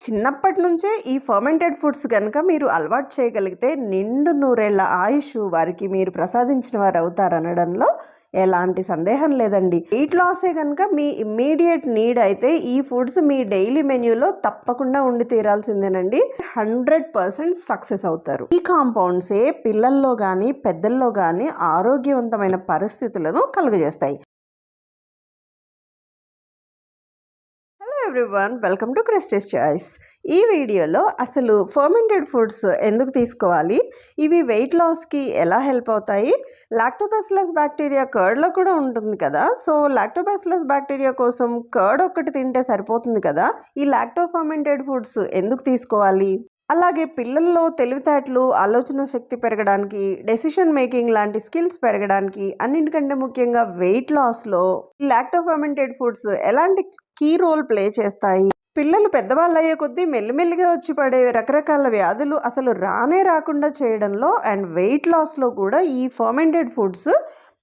చిన్నప్పటి నుంచే ఈ ఫర్మెంటెడ్ ఫుడ్స్ గనుక మీరు అలవాటు చేయగలిగితే నిండు నూరేళ్ల ఆయుష్ వారికి మీరు ప్రసాదించిన వారు అవుతారనడంలో ఎలాంటి సందేహం లేదండి. వెయిట్ లాసే కనుక మీ ఇమ్మీడియట్ నీడ్ అయితే ఈ ఫుడ్స్ మీ డైలీ మెన్యూలో తప్పకుండా ఉండి తీరాల్సిందేనండి. 100% సక్సెస్ అవుతారు. ఈ కాంపౌండ్సే పిల్లల్లో కానీ పెద్దల్లో కానీ ఆరోగ్యవంతమైన పరిస్థితులను కలుగజేస్తాయి. Everyone, welcome to Christie's choice. ఈ వీడియోలో అసలు ఫర్మెంటెడ్ ఫుడ్స్ ఎందుకు తీసుకోవాలి, ఇవి వెయిట్ లాస్కి ఎలా హెల్ప్ అవుతాయి, లాక్టోబాసిల్లస్ బ్యాక్టీరియా కర్డ్లో కూడా ఉంటుంది కదా, సో లాక్టోబాసిల్లస్ బ్యాక్టీరియా కోసం కర్డ్ ఒక్కటి తింటే సరిపోతుంది కదా, ఈ లాక్టో ఫర్మెంటెడ్ ఫుడ్స్ ఎందుకు తీసుకోవాలి, అలాగే పిల్లల్లో తెలివితేటలు, ఆలోచన శక్తి పెరగడానికి, డెసిషన్ మేకింగ్ లాంటి స్కిల్స్ పెరగడానికి, అన్నింటికంటే ముఖ్యంగా వెయిట్ లాస్లో లాక్టో ఫర్మెంటెడ్ ఫుడ్స్ ఎలాంటి కీ రోల్ ప్లే చేస్తాయి, పిల్లలు పెద్దవాళ్ళు అయ్యే కొద్దీ మెల్లిమెల్లిగా వచ్చి పడే రకరకాల వ్యాధులు అసలు రానే రాకుండా చేయడంలో అండ్ వెయిట్ లాస్లో కూడా ఈ ఫర్మెంటెడ్ ఫుడ్స్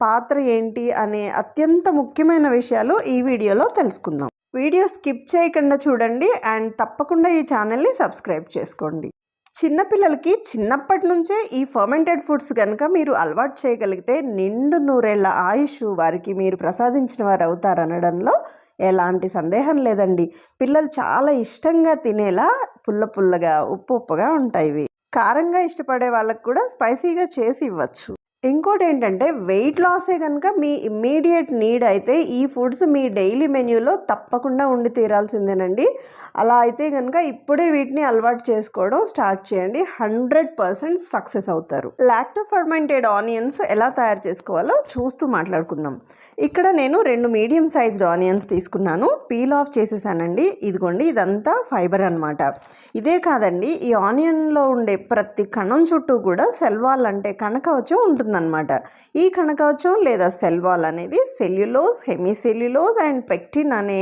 పాత్ర ఏంటి అనే అత్యంత ముఖ్యమైన విషయాలు ఈ వీడియోలో తెలుసుకుందాం. వీడియో స్కిప్ చేయకుండా చూడండి అండ్ తప్పకుండా ఈ ఛానల్ని సబ్స్క్రైబ్ చేసుకోండి. చిన్నపిల్లలకి చిన్నప్పటి నుంచే ఈ ఫర్మెంటెడ్ ఫుడ్స్ కనుక మీరు అలవాటు చేయగలిగితే నిండు నూరేళ్ల ఆయుష్ వారికి మీరు ప్రసాదించిన వారు అవుతారనడంలో ఎలాంటి సందేహం లేదండి. పిల్లలు చాలా ఇష్టంగా తినేలా పుల్ల పుల్లగా ఉప్పు ఉప్పుగా ఉంటాయి. కారంగా ఇష్టపడే వాళ్ళకు కూడా స్పైసీగా చేసి ఇవ్వచ్చు. ఇంకోటి ఏంటంటే వెయిట్ లాసే కనుక మీ ఇమ్మీడియట్ నీడ్ అయితే ఈ ఫుడ్స్ మీ డైలీ మెన్యూలో తప్పకుండా ఉండి తీరాల్సిందేనండి. అలా అయితే కనుక ఇప్పుడే వీటిని అలవాటు చేసుకోవడం స్టార్ట్ చేయండి. 100% సక్సెస్ అవుతారు. లాక్టో ఫర్మెంటెడ్ ఆనియన్స్ ఎలా తయారు చేసుకోవాలో చూస్తూ మాట్లాడుకుందాం. ఇక్కడ నేను 2 మీడియం సైజ్డ్ ఆనియన్స్ తీసుకున్నాను, పీల్ ఆఫ్ చేసేసానండి. ఇదిగోండి, ఇదంతా ఫైబర్ అనమాట. ఇదే కాదండి, ఈ ఆనియన్లో ఉండే ప్రతి కణం చుట్టూ కూడా సెల్ వాల్ అంటే కణకవచం ఉంటుంది అనమాట. ఈ కణకవచం లేదా సెల్ వాల్ అనేది సెల్యులోజ్, హెమిసెల్యులోజ్ అండ్ పెక్టిన్ అనే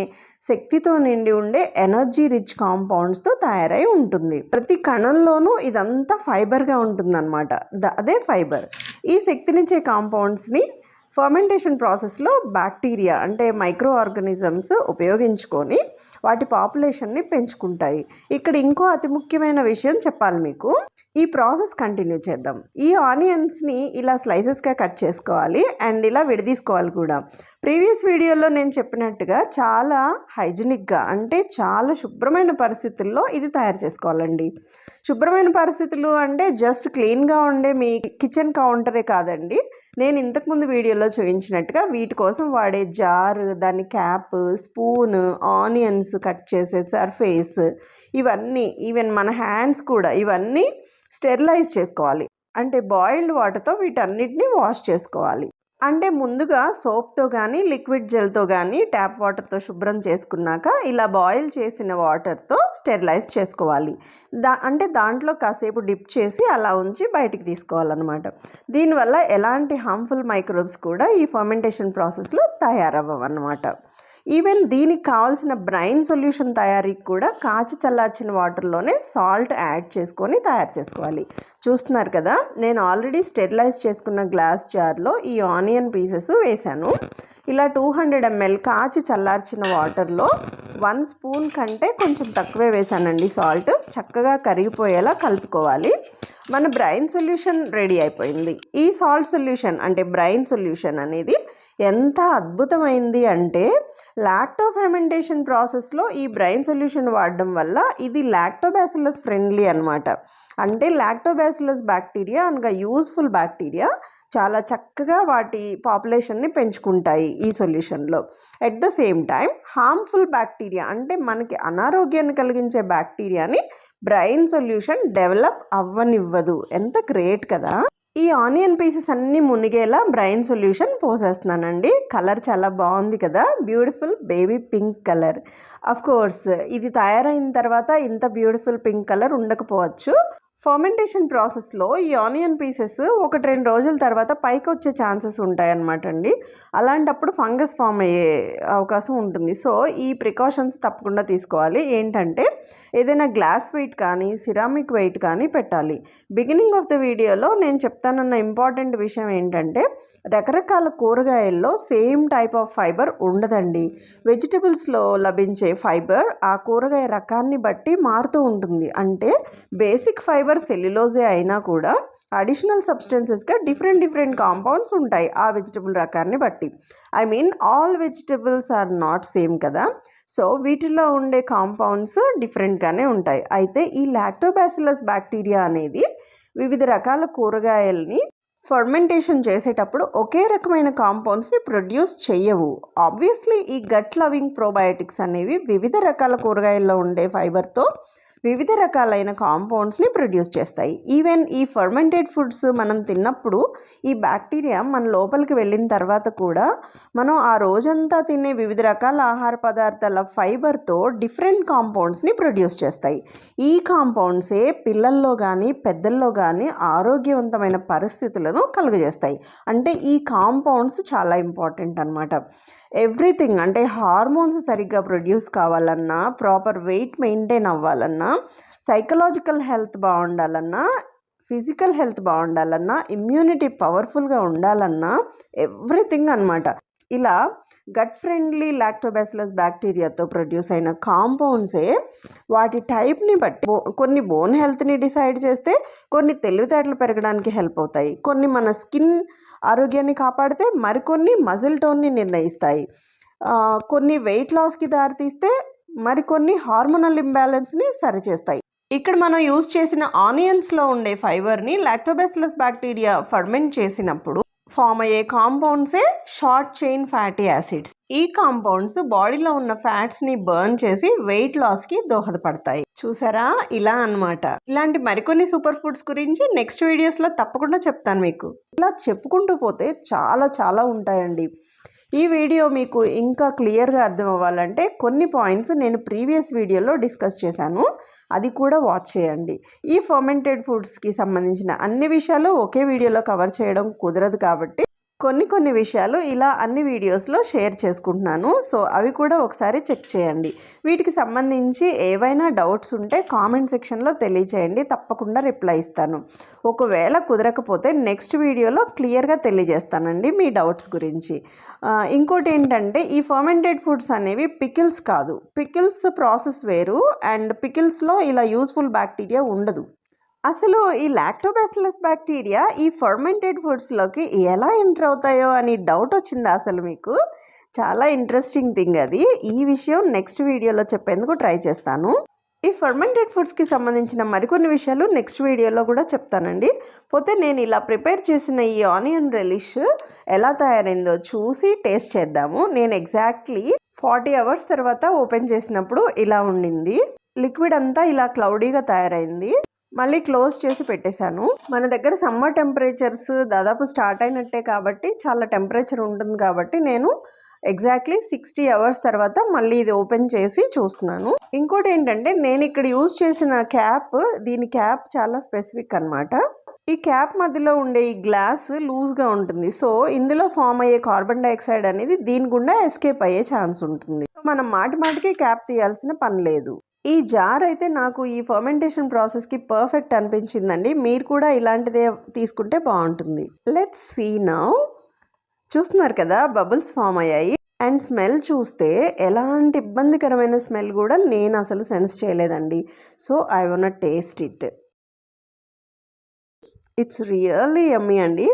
శక్తితో నిండి ఉండే ఎనర్జీ రిచ్ కాంపౌండ్స్తో తయారై ఉంటుంది. ప్రతి కణంలోనూ ఇదంతా ఫైబర్గా ఉంటుంది అనమాట. అదే ఫైబర్. ఈ శక్తినిచ్చే కాంపౌండ్స్ని ఫర్మెంటేషన్ ప్రాసెస్లో బ్యాక్టీరియా అంటే మైక్రో ఆర్గానిజమ్స్ ఉపయోగించుకొని వాటి పాపులేషన్ని పెంచుకుంటాయి. ఇక్కడ ఇంకో అతి ముఖ్యమైన విషయం చెప్పాలి మీకు. ఈ ప్రాసెస్ కంటిన్యూ చేద్దాం. ఈ ఆనియన్స్ని ఇలా స్లైసెస్గా కట్ చేసుకోవాలి అండ్ ఇలా విడదీసుకోవాలి కూడా. ప్రీవియస్ వీడియోలో నేను చెప్పినట్టుగా చాలా హైజీనిక్గా అంటే చాలా శుభ్రమైన పరిస్థితుల్లో ఇది తయారు చేసుకోవాలండి. శుభ్రమైన పరిస్థితులు అంటే జస్ట్ క్లీన్గా ఉండే మీ కిచెన్ కౌంటరే కాదండి. నేను ఇంతకుముందు వీడియోలో చూపించినట్టుగా వీటి కోసం వాడే జార్, దాని క్యాప్, స్పూన్, ఆనియన్స్ కట్ చేసే సర్ఫేస్, ఇవన్నీ ఈవెన్ మన హ్యాండ్స్ కూడా ఇవన్నీ స్టెరిలైజ్ చేసుకోవాలి. అంటే బాయిల్డ్ వాటర్తో వీటన్నిటిని వాష్ చేసుకోవాలి. అంటే ముందుగా సోప్తో కానీ లిక్విడ్ జెల్తో కానీ ట్యాప్ వాటర్తో శుభ్రం చేసుకున్నాక ఇలా బాయిల్ చేసిన వాటర్తో స్టెరిలైజ్ చేసుకోవాలి. అంటే దాంట్లో కాసేపు డిప్ చేసి అలా ఉంచి బయటికి తీసుకోవాలన్నమాట. దీనివల్ల ఎలాంటి హార్మ్ఫుల్ మైక్రోబ్స్ కూడా ఈ ఫర్మెంటేషన్ ప్రాసెస్లో తయారవ్వన్నమాట. ఈవెన్ దీనికి కావాల్సిన బ్రైన్ సొల్యూషన్ తయారీకి కూడా కాచి చల్లార్చిన వాటర్లోనే సాల్ట్ యాడ్ చేసుకొని తయారు చేసుకోవాలి. చూస్తున్నారు కదా, నేను ఆల్రెడీ స్టెరిలైజ్ చేసుకున్న గ్లాస్ జార్లో ఈ ఆనియన్ పీసెస్ వేశాను. ఇలా 200 ml కాచి చల్లార్చిన వాటర్లో 1 స్పూన్ కంటే కొంచెం తక్కువే వేశానండి సాల్ట్. చక్కగా కరిగిపోయేలా కలుపుకోవాలి. మన బ్రైన్ సొల్యూషన్ రెడీ అయిపోయింది. ఈ సాల్ట్ సొల్యూషన్ అంటే బ్రైన్ సొల్యూషన్ అనేది ఎంత అద్భుతమైంది అంటే లాక్టో ఫెర్మెంటేషన్ ప్రాసెస్లో ఈ బ్రైన్ సొల్యూషన్ వాడడం వల్ల ఇది లాక్టోబాసిల్లస్ ఫ్రెండ్లీ అనమాట. అంటే లాక్టోబాసిల్లస్ బ్యాక్టీరియా అనగా యూజ్ఫుల్ బ్యాక్టీరియా చాలా చక్కగా వాటి పాపులేషన్ని పెంచుకుంటాయి ఈ సొల్యూషన్లో. At the same time harmful bacteria అంటే మనకి అనారోగ్యాన్ని కలిగించే బ్యాక్టీరియాని బ్రైన్ సొల్యూషన్ డెవలప్ అవ్వనివ్వదు. ఎంత గ్రేట్ కదా. ఈ ఆనియన్ పీసెస్ అన్నీ మునిగేలా బ్రైన్ సొల్యూషన్ పోసేస్తున్నానండి. కలర్ చాలా బాగుంది కదా, beautiful baby pink colour. Of course ఇది తయారైన తర్వాత ఇంత బ్యూటిఫుల్ పింక్ కలర్ ఉండకపోవచ్చు. ఫర్మెంటేషన్ ప్రాసెస్లో ఈ ఆనియన్ పీసెస్ 1-2 రోజుల తర్వాత పైకి వచ్చే ఛాన్సెస్ ఉంటాయన్నమాట అండి. అలాంటప్పుడు ఫంగస్ ఫామ్ అయ్యే అవకాశం ఉంటుంది. సో ఈ ప్రికాషన్స్ తప్పకుండా తీసుకోవాలి. ఏంటంటే ఏదైనా గ్లాస్ వెయిట్ కానీ సిరామిక్ వెయిట్ కానీ పెట్టాలి. బిగినింగ్ ఆఫ్ ద వీడియోలో నేను చెప్తానన్న ఇంపార్టెంట్ విషయం ఏంటంటే రకరకాల కూరగాయల్లో సేమ్ టైప్ ఆఫ్ ఫైబర్ ఉండదండి. వెజిటబుల్స్లో లభించే ఫైబర్ ఆ కూరగాయ రకాన్ని బట్టి మారుతూ ఉంటుంది. అంటే బేసిక్ ఫైబర్ సెల్యులోజే అయినా కూడా అడిషనల్ సబ్స్టెన్సెస్గా డిఫరెంట్ కాంపౌండ్స్ ఉంటాయి ఆ వెజిటబుల్ రకాన్ని బట్టి. I mean all vegetables are not same కదా. సో వీటిలో ఉండే కాంపౌండ్స్ డిఫరెంట్గానే ఉంటాయి. అయితే ఈ లాక్టోబాసిల్లస్ బ్యాక్టీరియా అనేది వివిధ రకాల కూరగాయల్ని ఫర్మెంటేషన్ చేసేటప్పుడు ఒకే రకమైన కాంపౌండ్స్ని ప్రొడ్యూస్ చేయవు. ఆబ్వియస్లీ ఈ గట్ లవింగ్ ప్రోబయోటిక్స్ అనేవి వివిధ రకాల కూరగాయల్లో ఉండే ఫైబర్తో వివిధ రకాలైన కాంపౌండ్స్ని ప్రొడ్యూస్ చేస్తాయి. ఈవెన్ ఈ ఫర్మెంటెడ్ ఫుడ్స్ మనం తిన్నప్పుడు ఈ బ్యాక్టీరియా మన లోపలికి వెళ్ళిన తర్వాత కూడా మనం ఆ రోజంతా తినే వివిధ రకాల ఆహార పదార్థాల ఫైబర్తో డిఫరెంట్ కాంపౌండ్స్ని ప్రొడ్యూస్ చేస్తాయి. ఈ కాంపౌండ్సే పిల్లల్లో కానీ పెద్దల్లో కానీ ఆరోగ్యవంతమైన పరిస్థితులను కలుగజేస్తాయి. అంటే ఈ కాంపౌండ్స్ చాలా ఇంపార్టెంట్ అన్నమాట. ఎవ్రీథింగ్ అంటే హార్మోన్స్ సరిగ్గా ప్రొడ్యూస్ కావాలన్నా, ప్రాపర్ వెయిట్ మెయింటైన్ అవ్వాలన్నా, సైకలాజికల్ హెల్త్ బాగుండాలన్నా, ఫిజికల్ హెల్త్ బాగుండాలన్నా, ఇమ్యూనిటీ పవర్ఫుల్గా ఉండాలన్నా ఎవ్రీథింగ్ అన్నమాట. ఇలా గట్ ఫ్రెండ్లీ లాక్టోబాసిల్లస్ బ్యాక్టీరియాతో ప్రొడ్యూస్ అయిన కాంపౌండ్సే వాటి టైప్ని బట్టి కొన్ని బోన్ హెల్త్ని డిసైడ్ చేస్తే, కొన్ని తెలివితేటలు పెరగడానికి హెల్ప్ అవుతాయి, కొన్ని మన స్కిన్ ఆరోగ్యాన్ని కాపాడితే, మరికొన్ని మజిల్ టోన్ని నిర్ణయిస్తాయి, కొన్ని వెయిట్ లాస్కి దారితీస్తే, మరికొన్ని హార్మోనల్ ఇంబ్యాలెన్స్ని సరిచేస్తాయి. ఇక్కడ మనం యూజ్ చేసిన ఆనియన్స్లో ఉండే ఫైబర్ని లాక్టోబాసిల్లస్ బ్యాక్టీరియా ఫర్మెంట్ చేసినప్పుడు ఫామ్ అయ్యే కాంపౌండ్సే షార్ట్ చైన్ ఫ్యాటీ యాసిడ్స్. ఈ కాంపౌండ్స్ బాడీలో ఉన్న ఫ్యాట్స్ని బర్న్ చేసి వెయిట్ లాస్కి దోహదపడతాయి. చూసారా, ఇలా అన్నమాట. ఇలాంటి మరికొన్ని సూపర్ ఫుడ్స్ గురించి నెక్స్ట్ వీడియోస్లో తప్పకుండా చెప్తాను మీకు. ఇలా చెప్పుకుంటూ పోతే చాలా ఉంటాయండి. ఈ వీడియో మీకు ఇంకా క్లియర్గా అర్థం అవ్వాలంటే కొన్ని పాయింట్స్ నేను ప్రీవియస్ వీడియోలో డిస్కస్ చేశాను, అది కూడా వాచ్ చేయండి. ఈ ఫర్మెంటెడ్ ఫుడ్స్కి సంబంధించిన అన్ని విషయాలు ఒకే వీడియోలో కవర్ చేయడం కుదరదు కాబట్టి కొన్ని విషయాలు ఇలా అన్ని వీడియోస్లో షేర్ చేసుకుంటున్నాను. సో అవి కూడా ఒకసారి చెక్ చేయండి. వీటికి సంబంధించి ఏవైనా డౌట్స్ ఉంటే కామెంట్ సెక్షన్లో తెలియచేయండి, తప్పకుండా రిప్లై ఇస్తాను. ఒకవేళ కుదరకపోతే నెక్స్ట్ వీడియోలో క్లియర్గా తెలియజేస్తానండి మీ డౌట్స్ గురించి. ఇంకోటి ఏంటంటే ఈ ఫర్మెంటెడ్ ఫుడ్స్ అనేవి పికిల్స్ కాదు. పికిల్స్ ప్రాసెస్ వేరు, అండ్ పికిల్స్లో ఇలా యూస్ఫుల్ బ్యాక్టీరియా ఉండదు. అసలు ఈ లాక్టోబాసిల్లస్ బ్యాక్టీరియా ఈ ఫర్మెంటెడ్ ఫుడ్స్లోకి ఎలా ఎంటర్ అవుతాయో అని డౌట్ వచ్చిందా అసలు మీకు? చాలా ఇంట్రెస్టింగ్ థింగ్ అది. ఈ విషయం నెక్స్ట్ వీడియోలో చెప్పేందుకు ట్రై చేస్తాను. ఈ ఫర్మెంటెడ్ ఫుడ్స్కి సంబంధించిన మరికొన్ని విషయాలు నెక్స్ట్ వీడియోలో కూడా చెప్తానండి. పోతే నేను ఇలా ప్రిపేర్ చేసిన ఈ ఆనియన్ రెలిష్ ఎలా తయారైందో చూసి టేస్ట్ చేద్దాము. నేను ఎగ్జాక్ట్లీ 40 hours తర్వాత ఓపెన్ చేసినప్పుడు ఇలా ఉండింది. లిక్విడ్ అంతా ఇలా క్లౌడీగా తయారైంది. మళ్ళీ క్లోజ్ చేసి పెట్టేశాను. మన దగ్గర సమ్మర్ టెంపరేచర్స్ దాదాపు స్టార్ట్ అయినట్టే కాబట్టి చాలా టెంపరేచర్ ఉంటుంది కాబట్టి నేను ఎగ్జాక్ట్లీ 60 hours తర్వాత మళ్ళీ ఇది ఓపెన్ చేసి చూస్తున్నాను. ఇంకోటి ఏంటంటే నేను ఇక్కడ యూజ్ చేసిన క్యాప్, దీని క్యాప్ చాలా స్పెసిఫిక్ అన్నమాట. ఈ క్యాప్ మధ్యలో ఉండే ఈ గ్లాస్ లూజ్గా ఉంటుంది. సో ఇందులో ఫామ్ అయ్యే కార్బన్ డైఆక్సైడ్ అనేది దీని గుండా ఎస్కేప్ అయ్యే ఛాన్స్ ఉంటుంది. మనం మాటికి క్యాప్ తీయాల్సిన పని లేదు. ఈ జార్ అయితే నాకు ఈ ఫర్మెంటేషన్ ప్రాసెస్కి పర్ఫెక్ట్ అనిపించిందండి. మీరు కూడా ఇలాంటిదే తీసుకుంటే బాగుంటుంది. Let's see now. చూస్తున్నారు కదా, బబుల్స్ ఫామ్ అయ్యాయి. అండ్ స్మెల్ చూస్తే ఎలాంటి ఇబ్బందికరమైన స్మెల్ కూడా నేను అసలు సెన్స్ చేయలేదండి. So I want taste it. It's really yummy అండి.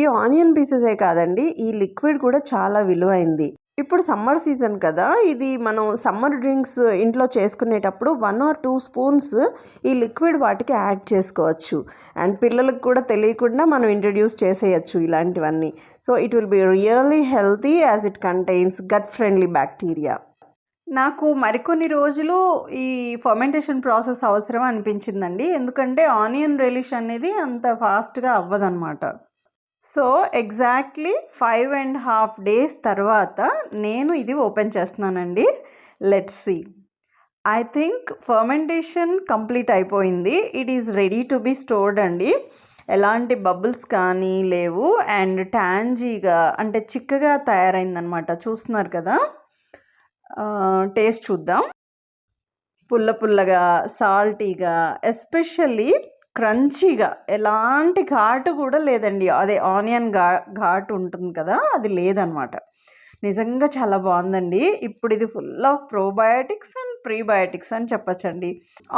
ఈ ఆనియన్ పీసెసే కాదండి, ఈ లిక్విడ్ కూడా చాలా విలువైంది. ఇప్పుడు సమ్మర్ సీజన్ కదా, ఇది మనం సమ్మర్ డ్రింక్స్ ఇంట్లో చేసుకునేటప్పుడు 1 or 2 spoons ఈ లిక్విడ్ వాటికి యాడ్ చేసుకోవచ్చు. అండ్ పిల్లలకు కూడా తెలియకుండా మనం ఇంట్రడ్యూస్ చేసేయచ్చు ఇలాంటివన్నీ. So it will be really healthy as it contains gut friendly bacteria. నాకు మరికొన్ని రోజులు ఈ ఫర్మెంటేషన్ ప్రాసెస్ అవసరం అనిపించిందండి. ఎందుకంటే ఆనియన్ రెలిష్ అనేది అంత ఫాస్ట్గా అవ్వదన్నమాట. సో ఎగ్జాక్ట్లీ 5.5 days తర్వాత నేను ఇది ఓపెన్ చేస్తున్నానండి. Let's see. I think fermentation complete అయిపోయింది. It is ready to be stored అండి. ఎలాంటి బబుల్స్ కానీ లేవు అండ్ ట్యాంజీగా అంటే చిక్కగా తయారైందనమాట. చూస్తున్నారు కదా, టేస్ట్ చూద్దాం. పుల్ల పుల్లగా, సాల్టీగా, ఎస్పెషల్లీ క్రంచీగా, ఎలాంటి ఘాటు కూడా లేదండి. అదే ఆనియన్ ఘాటు ఉంటుంది కదా, అది లేదనమాట. నిజంగా చాలా బాగుందండి. ఇప్పుడు ఇది full of probiotics and prebiotics అని చెప్పచ్చండి.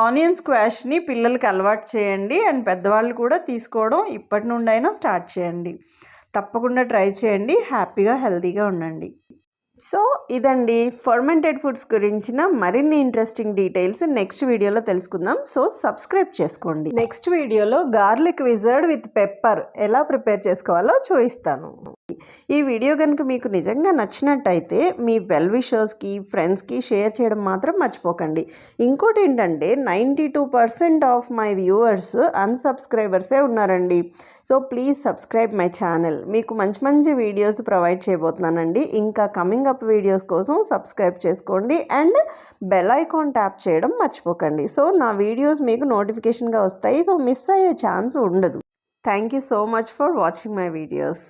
ఆనియన్ స్క్వాష్ని పిల్లలకి అలవాటు చేయండి అండ్ పెద్దవాళ్ళు కూడా తీసుకోవడం ఇప్పటి నుండైనా స్టార్ట్ చేయండి. తప్పకుండా ట్రై చేయండి. హ్యాపీగా హెల్తీగా ఉండండి. సో ఇదండి ఫర్మెంటెడ్ ఫుడ్స్ గురించిన మరిన్ని ఇంట్రెస్టింగ్ డీటెయిల్స్ నెక్స్ట్ వీడియోలో తెలుసుకుందాం. సో సబ్స్క్రైబ్ చేసుకోండి. నెక్స్ట్ వీడియోలో గార్లిక్ విజర్డ్ విత్ పెప్పర్ ఎలా ప్రిపేర్ చేసుకోవాలో చూపిస్తాను. ఈ వీడియో కనుక మీకు నిజంగా నచ్చినట్టయితే మీ వెల్ విషర్స్కి, ఫ్రెండ్స్కి షేర్ చేయడం మాత్రం మర్చిపోకండి. ఇంకోటి ఏంటంటే 92% ఆఫ్ మై వ్యూవర్స్ అన్సబ్స్క్రైబర్సే ఉన్నారండి. So please subscribe my channel. మీకు మంచి మంచి వీడియోస్ ప్రొవైడ్ చేయబోతున్నానండి. ఇంకా కమింగ్ అప్ వీడియోస్ కోసం సబ్స్క్రైబ్ చేసుకోండి అండ్ బెల్ ఐకాన్ ట్యాప్ చేయడం మర్చిపోకండి. సో నా వీడియోస్ మీకు నోటిఫికేషన్గా వస్తాయి. సో మిస్ అయ్యే ఛాన్స్ ఉండదు. Thank you so much for watching my videos.